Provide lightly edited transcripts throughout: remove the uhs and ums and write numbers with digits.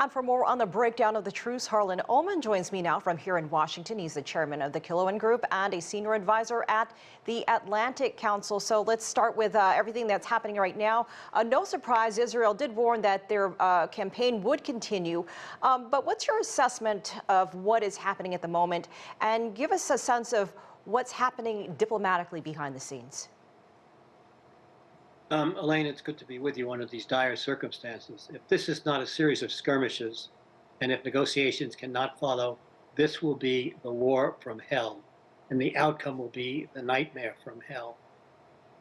And for more on the breakdown of the truce, Harlan Ullman joins me now from here in Washington. He's the chairman of the Killowen Group and a senior advisor at the Atlantic Council. So let's start with everything that's happening right now. No surprise, Israel did warn that their campaign would continue. But what's your assessment of what is happening at the moment? And give us a sense of what's happening diplomatically behind the scenes. Elaine, it's good to be with you under these dire circumstances. If this is not a series of skirmishes, and if negotiations cannot follow, this will be the war from hell, and the outcome will be the nightmare from hell.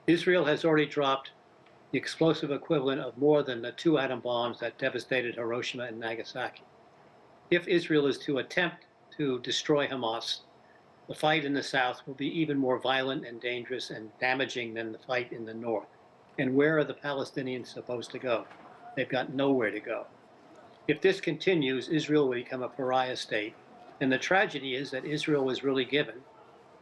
Israel has already dropped the explosive equivalent of more than the 2 atom bombs that devastated Hiroshima and Nagasaki. If Israel is to attempt to destroy Hamas, the fight in the south will be even more violent and dangerous and damaging than the fight in the north. And where are the Palestinians supposed to go? They've got nowhere to go. If this continues, Israel will become a pariah state. And the tragedy is that Israel was really given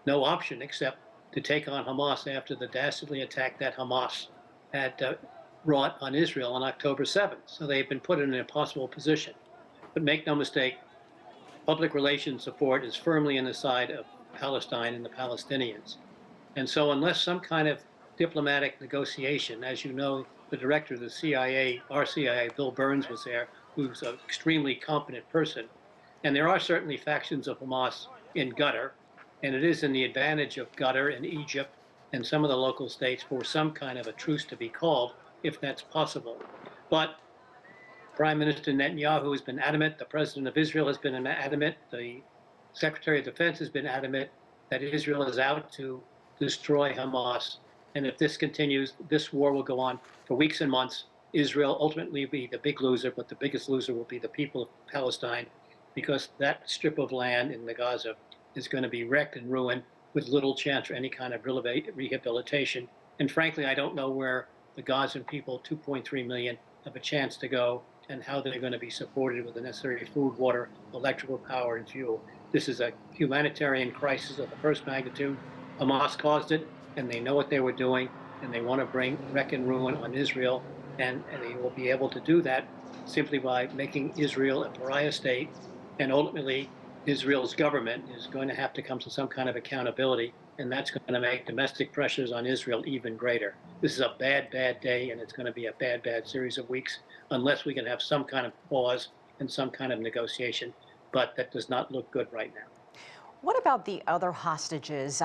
no option except to take on Hamas after the dastardly attack that Hamas had wrought on Israel on October 7th. So they've been put in an impossible position. But make no mistake, public relations support is firmly on the side of Palestine and the Palestinians. And so unless some kind of diplomatic negotiation, as you know, the director of the CIA, our CIA, Bill Burns, was there, who's an extremely competent person. And there are certainly factions of Hamas in Qatar, and it is in the advantage of Qatar and Egypt and some of the local states for some kind of a truce to be called, if that's possible. But Prime Minister Netanyahu has been adamant, the President of Israel has been adamant, the Secretary of Defense has been adamant that Israel is out to destroy Hamas. And if this continues, this war will go on for weeks and months. Israel ultimately will be the big loser, but the biggest loser will be the people of Palestine, because that strip of land in the Gaza is going to be wrecked and ruined with little chance for any kind of rehabilitation. And frankly, I don't know where the Gazan people, 2.3 million, have a chance to go and how they're going to be supported with the necessary food, water, electrical power, and fuel. This is a humanitarian crisis of the first magnitude. Hamas caused it, and they know what they were doing, and they want to bring wreck and ruin on Israel, and they will be able to do that simply by making Israel a pariah state, and ultimately Israel's government is going to have to come to some kind of accountability, and that's going to make domestic pressures on Israel even greater. This is a bad, bad day, and it's going to be a bad, bad series of weeks unless we can have some kind of pause and some kind of negotiation, but that does not look good right now. What about the other hostages?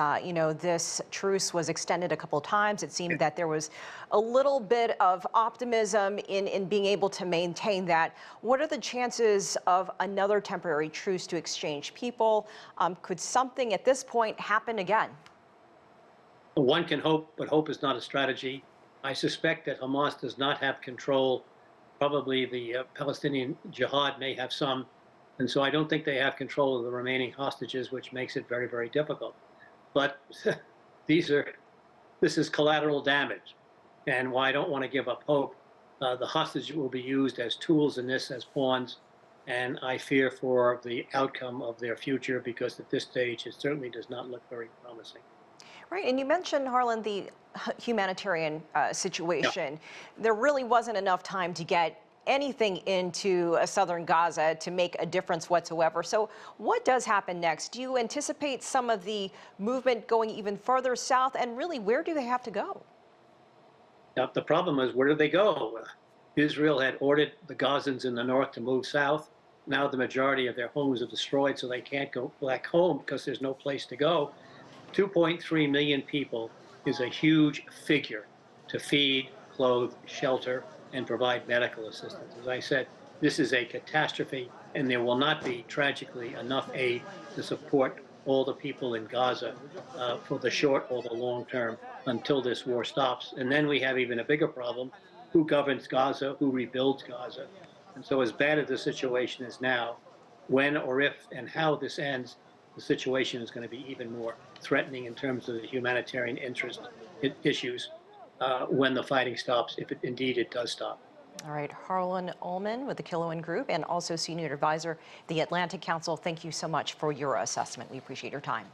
This truce was extended a couple of times. It seemed that there was a little bit of optimism in being able to maintain that. What are the chances of another temporary truce to exchange people? Could something at this point happen again? One can hope, but hope is not a strategy. I suspect that Hamas does not have control. Probably the Palestinian Jihad may have some. And so I don't think they have control of the remaining hostages, which makes it very, very difficult. But this is collateral damage. And while I don't want to give up hope, the hostages will be used as tools in this, as pawns. And I fear for the outcome of their future, because at this stage, it certainly does not look very promising. Right, and you mentioned, Harlan, the humanitarian situation. Yeah. There really wasn't enough time to get anything into southern Gaza to make a difference whatsoever. So what does happen next? Do you anticipate some of the movement going even further south? And really, where do they have to go? Now, the problem is, where do they go? Israel had ordered the Gazans in the north to move south. Now the majority of their homes are destroyed, so they can't go back home because there's no place to go. 2.3 million people is a huge figure to feed, clothe, shelter, and provide medical assistance. As I said, this is a catastrophe, and there will not be, tragically, enough aid to support all the people in Gaza for the short or the long term until this war stops. And then we have even a bigger problem: who governs Gaza, who rebuilds Gaza? And so as bad as the situation is now, when or if and how this ends, the situation is going to be even more threatening in terms of the humanitarian interest issues when the fighting stops, if indeed it does stop. All right, Harlan Ullman with the Killowen Group and also senior advisor, the Atlantic Council. Thank you so much for your assessment. We appreciate your time.